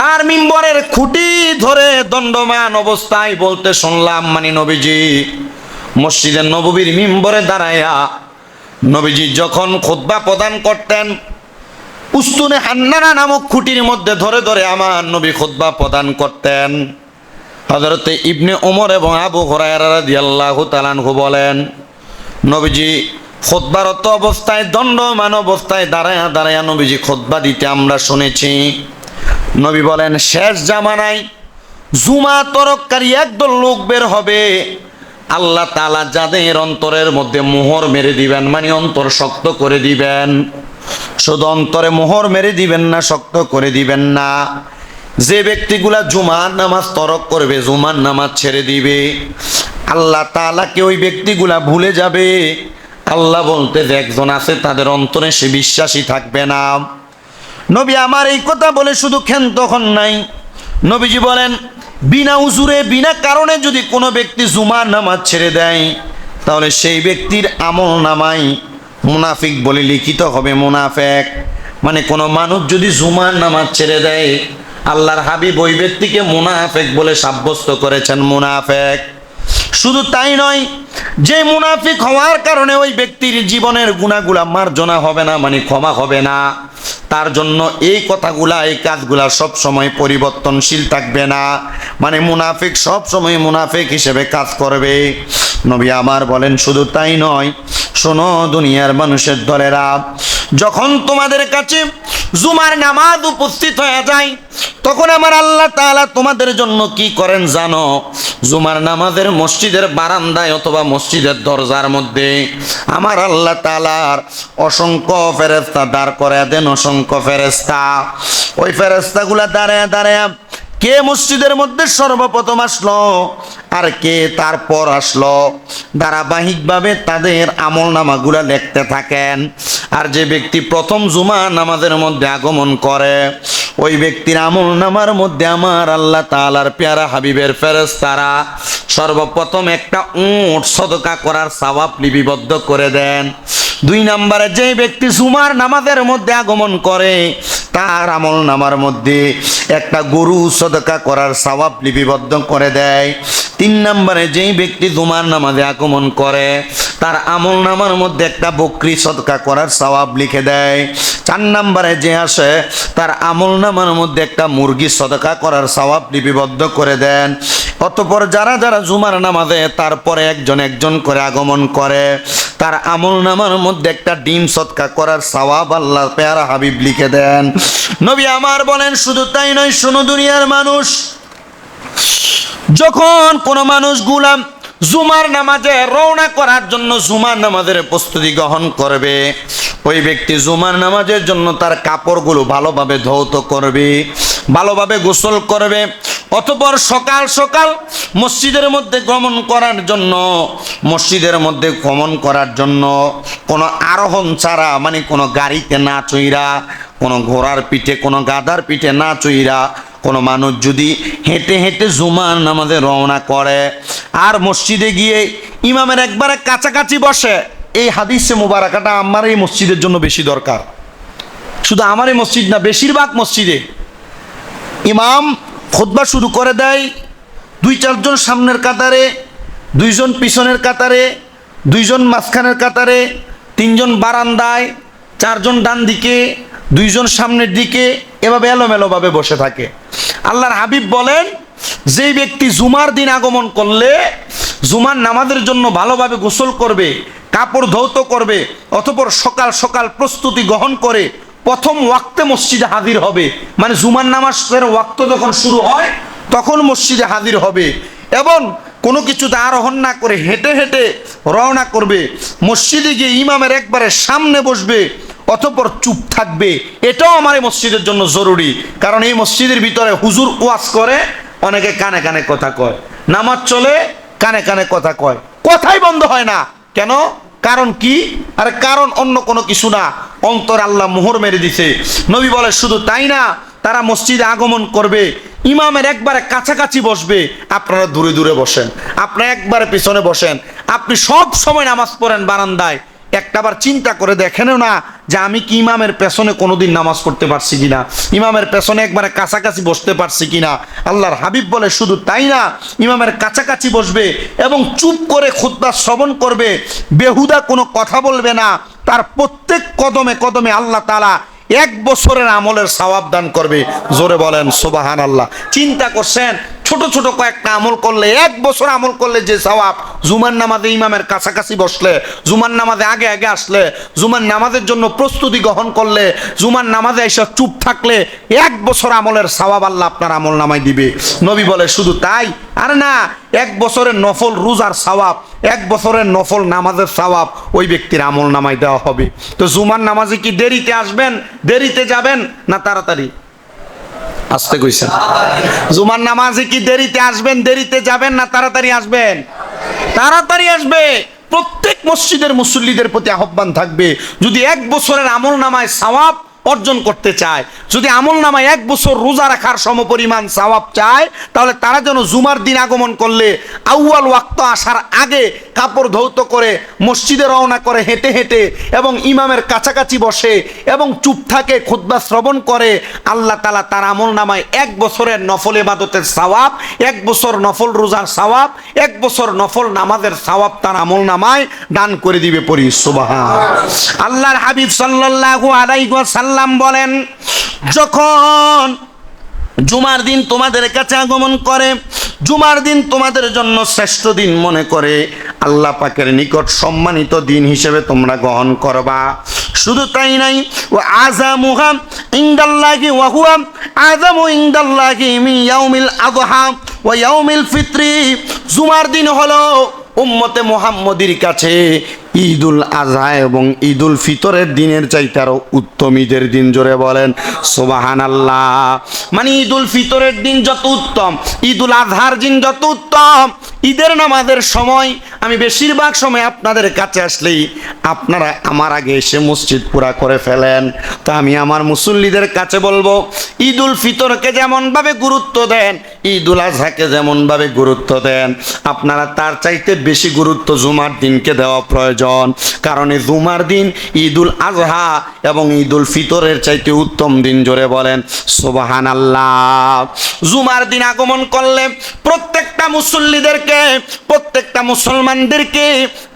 তার মিম্বরের খুঁটি ধরে দণ্ডমান অবস্থায় বলতে শুনলাম, মানে নবীজি মসজিদে নববীর মিম্বরে দাঁড়ায়া নবীজি যখন খুতবা প্রদান করতেন, উস্তুনে হান্নানা নামক খুঁটির মধ্যে ধরে ধরে আমার নবী খুতবা প্রদান করতেন। হযরতে ইবনে ওমর এবং আবু হুরায়রা রাদিয়াল্লাহু তাআলা আনহু বলেন, নবীজি খুতবারত অবস্থায় দণ্ডমান অবস্থায় দাঁড়ায়া দাঁড়ায়া নবীজি খুতবা দিতে আমরা শুনেছি। নবী বলেন, শেষ জামানায় জুমা তরককারী একদল লোক বের হবে, আল্লাহ তাআলা যাদের অন্তরের মধ্যে মোহর মেরে দিবেন, মানে অন্তর শক্ত করে দিবেন। শুধু অন্তরে মোহর মেরে দিবেন না, শক্ত করে দিবেন না। যে ব্যক্তিগুলা জুমার নামাজ তরক করবে, জুমার নামাজ ছেড়ে দিবে, আল্লাহ তাআলাকে ওই ব্যক্তিগুলা ভুলে যাবে। আল্লাহ বলতে যে একজন আছে, তাদের অন্তরে সে বিশ্বাসী থাকবে না। নবী আমার এই কথা বলে শুধু ক্ষান্ত হন নাই। নবীজি বলেন, বিনা উজুরে বিনা কারণে যদি কোনো ব্যক্তি জুমার নামাজ ছেড়ে দেয়, তাহলে সেই ব্যক্তির আমল নামায় মুনাফিক বলে লিখিত হবে। মুনাফেক মানে কোনো মানুষ যদি জুমার নামাজ ছেড়ে দেয়, আল্লাহর হাবিব ওই ব্যক্তিকে মুনাফেক বলে সাব্যস্ত করেছেন। মুনাফেক শুধু তাই নয়, যে মুনাফিক হওয়ার কারণে ওই ব্যক্তির জীবনের গুনাহগুলা মার্জনা হবে না, মানে ক্ষমা হবে না, তার জন্য এই কথাগুলা এই কাজগুলা সব সময় পরিবর্তনশীল থাকবে না, মানে মুনাফিক সব সময় মুনাফিক হিসেবে কাজ করবে। নবী আমার বলেন, শুধু তাই নয়, শোনো দুনিয়ার মানুষের দলেরা, যখন তোমাদের কাছে জুমার নামাজ উপস্থিত হয়ে যায়, তখন আমার আল্লাহ তাআলা তোমাদের জন্য কি করেন জানো? জুমার নামাজের মসজিদের বারান্দায় অথবা মসজিদের দরজার মধ্যে আমার আল্লাহ তাআলার অসংখ্য ফেরেশতা দাঁড় করে দেন। অসংখ্য ফেরেশতা, ওই ফেরেশতাগুলা দাঁড়ায় দাঁড়ায় কে মসজিদের মধ্যে সর্বপ্রথম আসলো আর কে তারপর আসলো, ধারাবাহিকভাবে তাদের আমল নামাগুলা লিখতে থাকেন। আর যে ব্যক্তি প্রথম জুমা নামাজের মধ্যে আগমন করে, ওই ব্যক্তির আমল নামার মধ্যে আমার আল্লাহ তাআলার পেয়ারা হাবিবের ফেরেশতারা সর্বপ্রথম একটা উট সদকা করার সওয়াব লিপিবদ্ধ করে দেন। 2 নম্বরে যে ব্যক্তি জুমার নামাজের মধ্যে আগমন করে, তার আমল নামার মধ্যে একটা গরু সদকা করার সওয়াব লিপিবদ্ধ করে দেয়। 3 নম্বরে যেই ব্যক্তি জুমার নামাজে আগমন করে, তার আমল নামার মধ্যে একটা বকরি সদকা করার সওয়াব লিখে দেয়। 4 নম্বরে যে আসে, তার আমল নামার মধ্যে একটা মুরগি সদকা করার সওয়াব লিপিবদ্ধ করে দেন। অতঃপর যারা যারা জুমার নামাজে তারপরে একজন একজন করে আগমন করে, তার আমল নামার মধ্যে একটা ডিম সদকা করার সওয়াব আল্লাহ পেয়ারা হাবিব লিখে দেন। নবী আমার বলেন, শুধু তাই নয়, শোনো দুনিয়ার মানুষ, যখন কোনো মানুষ গুলাম জুমার নামাজে রওনা করার জন্য জুমার নামাজের প্রস্তুতি গ্রহণ করবে, ওই ব্যক্তি জুমার নামাজের জন্য তার কাপড়গুলো ভালোভাবে ধৌত করবে, ভালোভাবে গোসল করবে। অতঃপর সকাল সকাল মসজিদের মধ্যে গমন করার জন্য কোনো আরোহণ ছাড়া, মানে কোনো গাড়িতে না চইরা, কোনো ঘোড়ার পিঠে, কোনো গাধার পিঠে না চইরা কোনো মানুষ যদি হেঁটে হেঁটে জুমার নামাজে রওনা করে আর মসজিদে গিয়ে ইমামের একবারে কাছাকাছি বসে, এই হাদিসে মুবারাকাটা আমার এই মসজিদের জন্য বেশি দরকার। শুধু আমার এই মসজিদ না, বেশিরভাগ মসজিদে ইমাম খুতবা শুরু করে দেয়, 2-4 জন সামনের কাতারে, 2 জন পিছনের কাতারে, 2 জন মাঝখানের কাতারে, 3 জন বারান্দায়, 4 জন ডান দিকে, 2 জন সামনের দিকে, এভাবে এলোমেলোভাবে বসে থাকে। আল্লাহর হাবিব বলেন, যেই ব্যক্তি জুমার দিন আগমন করলে জুমার নামাজের জন্য ভালোভাবে গোসল করবে, কাপড় ধৌত করবে, অতঃপর সকাল সকাল প্রস্তুতি গ্রহণ করে প্রথম ওয়াক্তে মসজিদে হাজির হবে, মানে জুমার নামাজের ওয়াক্ত যখন শুরু হয় তখন মসজিদে হাজির হবে, এবং কোনো কিছুতে আরোহণ না করে হেঁটে হেঁটে রওনা করবে, মসজিদে গিয়ে ইমামের একবারে সামনে বসবে, অতঃপর চুপ থাকবে। এটাও আমার এই মসজিদের জন্য জরুরি, কারণ এই মসজিদের ভিতরে হুজুর ওয়াজ করে, অনেকে কানে কানে কথা কয়, নামাজ চলে কানে কানে কথা কয়, কথাই বন্ধ হয় না। কেন? কারণ কি? আরে কারণ অন্য কোনো কিছু না, অন্তর আল্লাহ মোহর মেরে দিছে। নবী বলে, শুধু তাই না, তারা মসজিদে আগমন করবে, ইমামের একবারে কাছাকাছি বসবে, আপনারা দূরে দূরে বসেন, আপনারা একবারে পিছনে বসেন, আপনি সব সময় নামাজ পড়েন বারান্দায়, একটাবার চিন্তা করে দেখেনও না যে আমি কি ইমামের পেছনে কোনোদিন নামাজ পড়তে পারছি কিনা, ইমামের পেছনে একবারে কাছাকাছি বসতে পারছি কিনা। আল্লাহর হাবিব বলে শুধু তাই না, ইমামের কাছাকাছি বসবে এবং চুপ করে খুতবা শ্রবণ করবে, বেহুদা কোনো কথা বলবে না। তার প্রত্যেক কদমে কদমে আল্লাহ তাআলা 1 বছরের আমলের সওয়াব দান করবে। জোরে বলেন সুবহানাল্লাহ। চিন্তা করছেন, ছোট ছোট কয়েকটা আমল করলে, 1 বছর আমল করলে যে সওয়াব, জুমার নামাজে ইমামের কাছাকাছি বসলে, জুমার নামাজে আগে আগে আসলে, জুমার নামাজের জন্য প্রস্তুতি গ্রহণ করলে, জুমার নামাজে এসে চুপ থাকলে 1 বছর আমলের সওয়াব আল্লাহ আপনার আমল নামায় দিবে। নবী বলে শুধু তাই আর না, 1 বছরের নফল রোজার সওয়াব, 1 বছরের নফল নামাজের সওয়াব ওই ব্যক্তির আমল নামায় দেওয়া হবে। তো জুমার নামাজে কি দেরিতে আসবেন, দেরিতে যাবেন না তাড়াতাড়ি? আসতে কইছেন। জুমার নামাজে কি দেরিতে আসবেন, দেরিতে যাবেন না তাড়াতাড়ি আসবেন? তাড়াতাড়ি আসবে। প্রত্যেক মসজিদের মুসল্লিদের প্রতি আহ্বান থাকবে, যদি 1 বছরের আমল নামায় সওয়াব অর্জন করতে চায়, যদি আমল নামায় 1 বছর রোজা রাখার সমপরিমাণ সওয়াব চায়, তাহলে তারা যেন জুমার দিন আগমন করলে আউয়াল ওয়াক্ত আসার আগে কাপড় ধৌত করে মসজিদে রওনা করে হেঁটে হেঁটে এবং ইমামের কাছাকাছি বসে এবং চুপ থাকে, খুতবা শ্রবণ করে। আল্লাহ তাআলা তার আমল নামায় 1 বছরের নফল ইবাদতের সওয়াব, 1 বছর নফল রোজার সওয়াব, 1 বছর নফল নামাজের সওয়াব তার আমল নামায় দান করে দিবে। পড়ি সুবহান। আল্লাহর হাবিব সাল্লাল্লাহু আলাইহি ওয়াসাল্লাম বলেন, যখন জুমার দিন তোমাদের কাছে আগমন করে, জুমার দিন তোমাদের জন্য শ্রেষ্ঠ দিন মনে করে আল্লাহ পাকের নিকট সম্মানিত দিন হিসেবে তোমরা গ্রহণ করবা। শুধু তাই নাই, ও আযামুহা ইনদাল্লাহি ওয়া হুয়া আযামু ইনদাল্লাহি মিন ইয়াউমিল আযহা ওয়া ইয়াউমিল ফিত্রি। জুমার দিন হলো উম্মতে মুহাম্মদীর কাছে ঈদুল আজহা এবং ঈদুল ফিতরের দিনের চাইতে আরো উত্তম ঈদের দিন। জোরে বলেন সুবহানাল্লাহ। মানে ঈদুল ফিতরের দিন যত উত্তম, ঈদুল আজহার দিন যত উত্তম। ঈদের নামাজের সময় আমি বেশিরভাগ সময় আপনাদের কাছে আসলেই আপনারা আমার আগে এসে মসজিদ পুরা করে ফেলেন। তো আমি আমার মুসল্লিদের কাছে বলবো, ঈদুল ফিতরকে যেমনভাবে গুরুত্ব দেন, ঈদুল আজহাকে যেমনভাবে গুরুত্ব দেন, আপনারা তার চাইতে বেশি গুরুত্ব জুমার দিনকে দেওয়া প্রয়োজন। কারণ এই জুমার দিন ঈদুল আজহা এবং ঈদুল ফিতরের চাইতে উত্তম দিন। জোরে বলেন সুবহানাল্লাহ। জুমার দিন আগমন করলে প্রত্যেকটা মুসল্লিদেরকে, প্রত্যেকটা মুসলমানদেরকে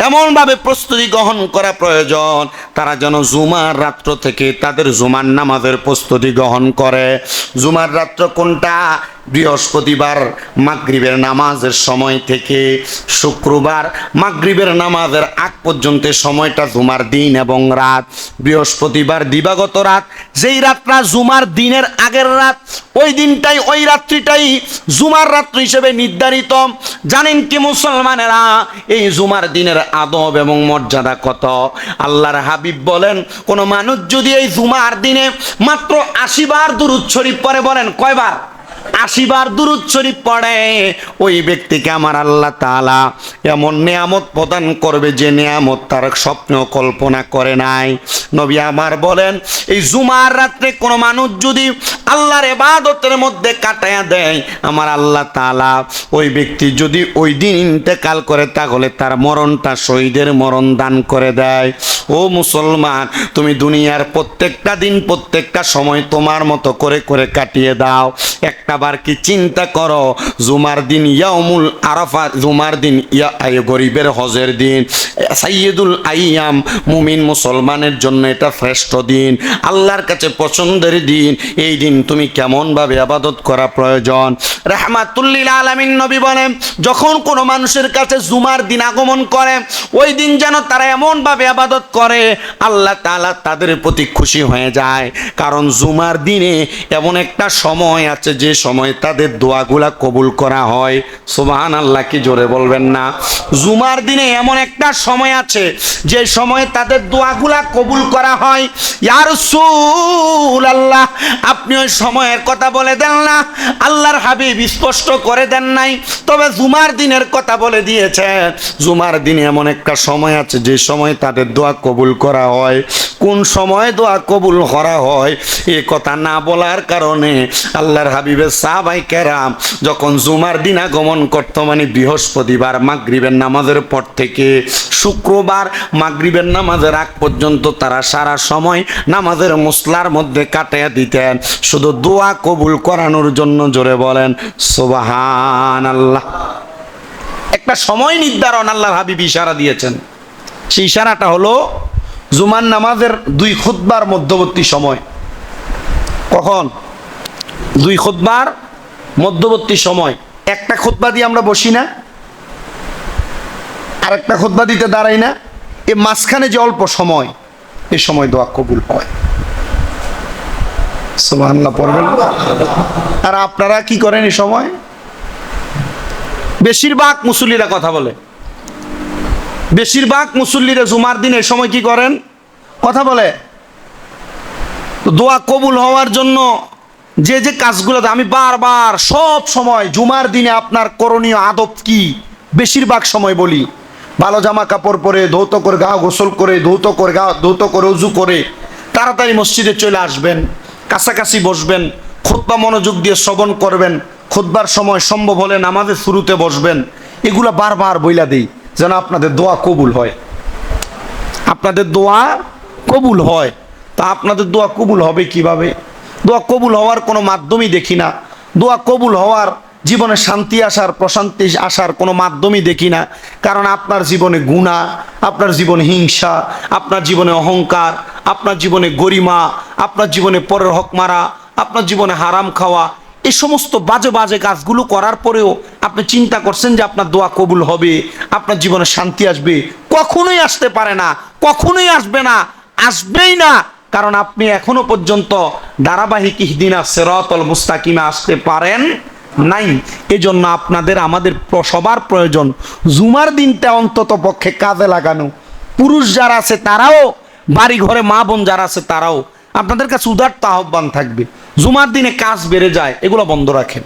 এমনভাবে প্রস্তুতি গ্রহণ করা প্রয়োজন, তারা যেন জুমার রাত্র থেকে তাদের জুমার নামাজের প্রস্তুতি গ্রহণ করে। জুমার রাত্র কোনটা? বৃহস্পতিবার মাগরিবের নামাজের সময় থেকে শুক্রবার মাগরিবের নামাজের আগ পর্যন্ত সময়টা জুমার দিন এবং রাত। বৃহস্পতিবার দিবাগত রাত, যেই রাতটা জুমার দিনের আগের রাত, ওই দিনটাই, ওই রাত্রিটাই জুমার রাত্র হিসেবে নির্ধারিত। জানেন কি মুসলমানেরা, এই জুমার দিনের আদব এবং মর্যাদা কত? আল্লাহর হাবিব বলেন, কোন মানুষ যদি এই জুমার দিনে মাত্র 80 বার দুরূদ শরীফ পড়ে, বলেন কয়বার? 80 বার দুরূদ শরীফ পড়ে, ওই ব্যক্তিকে আমার আল্লাহ তাআলা এমন নিয়ামত প্রদান করবে যে নিয়ামত তার স্বপ্ন কল্পনা করে নাই। নবী আমার বলেন, এই জুমার রাত্রে কোনো মানুষ যদি আল্লাহর ইবাদতের মধ্যে কাটায়া দেয়, আমার আল্লাহ তাআলা ওই ব্যক্তি যদি ওই দিন ইন্তেকাল করে, তাহলে তার মরণটা শহীদের মরণ দান করে দেয়। ও মুসলমান, তুমি দুনিয়ার প্রত্যেকটা দিন, প্রত্যেকটা সময় তোমার মতো করে করে কাটিয়ে দাও। একটাবার কি চিন্তা করো, জুমার দিন ইয়াউমুল আরাফা, জুমার দিন গরিবের হজের দিন, সাইয়্যিদুল আইয়াম, মুমিন মুসলমানের জন্য এটা শ্রেষ্ঠ দিন, আল্লাহর কাছে পছন্দের দিন। এই দিন তুমি কেমনভাবে ইবাদত করা প্রয়োজন। রাহমাতুল লিল আলামিন নবী বলেন, যখন কোনো মানুষের কাছে জুমার দিন আগমন করে, ওই দিন যেন তারা এমনভাবে ইবাদত করে আল্লাহ তাআলা তাদের প্রতি খুশি হয়ে যায়। কারণ জুমার দিনে এমন একটা সময় আছে যে সময় তাদের দোয়াগুলা কবুল করা হয়। সুবহানাল্লাহ, কি জোরে বলবেন না? জুমার দিনে এমন একটা সময় আছে যে সময় তাদের দোয়াগুলা কবুল করা হয়। ইয়া রাসূলুল্লাহ, আপনি ওই সময়ের কথা বলে দেন না। আল্লাহর হাবিব হাবিব স্পষ্ট করে দেন নাই, তবে জুমার দিনের কথা বলে দিয়েছে। জুমার দিনে এমন একটা সময় আছে যে সময় তাদের দোয়া কবুল করা হয়। কোন সময় দোয়া কবুল করা হয় এ কথা না বলার কারণে আল্লাহর হাবিবের সাহাবায়ে কেরাম যখন জুমার দিন আগমন করত, মানে বৃহস্পতিবার মাগরিবের নামাজের পর থেকে শুক্রবার মাগরিবের নামাজের আগ পর্যন্ত তারা সারা সময় নামাজের মুসলার মধ্যে কাটিয়ে দিতেন শুধু দোয়া কবুল করানোর জন্য। জোরে বলেন সুবহানাল্লাহ। একটা সময় নির্ধারণ আল্লাহর হাবিব ইশারা দিয়েছেন। সেই ইশারাটা হলো জুমার নামাজের 2 খুতবার মধ্যবর্তী সময়। কখন? 2 খুতবার মধ্যবর্তী সময়। একটা খুতবা দিয়ে আমরা বসি না, আর একটা খুতবা দিতে দাঁড়াই না, এই মাঝখানে যে অল্প সময়, এই সময় দোয়া কবুল হয়। সুবহানাল্লাহ পড়বেন। আর আপনারা কি করেন এই সময়? বেশিরভাগ মুসল্লিরা কথা বলে, বেশিরভাগ মুসল্লিরা জুমার দিন এই সময় কি করেন? কথা বলে। তো দোয়া কবুল হওয়ার জন্য যে যে কাজগুলো আমি বারবার সব সময় জুমার দিনে আপনার করণীয় আদব কি বেশিরভাগ সময় বলি। ভালো জামা কাপড় পরে, ধৌত করে গা গোসল করে, ধৌত করে উজু করে তাড়াতাড়ি মসজিদে চলে আসবেন, কাছাকাছি বসবেন, খুতবা মনোযোগ দিয়ে শ্রবণ করবেন, খুতবার সময় সম্ভব হলে নামাজের শুরুতে বসবেন। এগুলা বারবার বইলা দেই যেন আপনাদের দোয়া কবুল হয়, আপনাদের দোয়া কবুল হয়। তা আপনাদের দোয়া কবুল হবে কিভাবে? দোয়া কবুল হওয়ার কোনো মাধ্যমই দেখি না। দোয়া কবুল হওয়ার, জীবনে শান্তি আসার, প্রশান্তি আসার কোনো মাধ্যমই দেখি না। কারণ আপনার জীবনে গুনাহ, আপনার জীবনে হিংসা, আপনার জীবনে অহংকার, আপনার জীবনে গরিমা, আপনার জীবনে পরের হক মারা, আপনার জীবনে হারাম খাওয়া, এই সমস্ত বাজে বাজে কাজগুলো করার পরেও আপনি চিন্তা করছেন যে আপনার দোয়া কবুল হবে, আপনার জীবনে শান্তি আসবে। কখনোই আসতে পারে না, কখনোই আসবে না, আসবেই না। কারণ আপনি এখনো পর্যন্ত ধারাবাহিক ইহদিনাস সিরাতাল মুস্তাকিমে আসতে পারেন নাই। এজন্য আপনাদের আমাদের সবার প্রয়োজন জুমার দিনটা অন্তত পক্ষে কাজে লাগানো। পুরুষ যারা আছে তারাও, বাড়ি ঘরে মা বোন যারা আছে তারাও, আপনাদের কাছে উদারতা আহ্বান থাকবে, জুমার দিনে কাজ বেড়ে যায়, এগুলো বন্ধ রাখেন।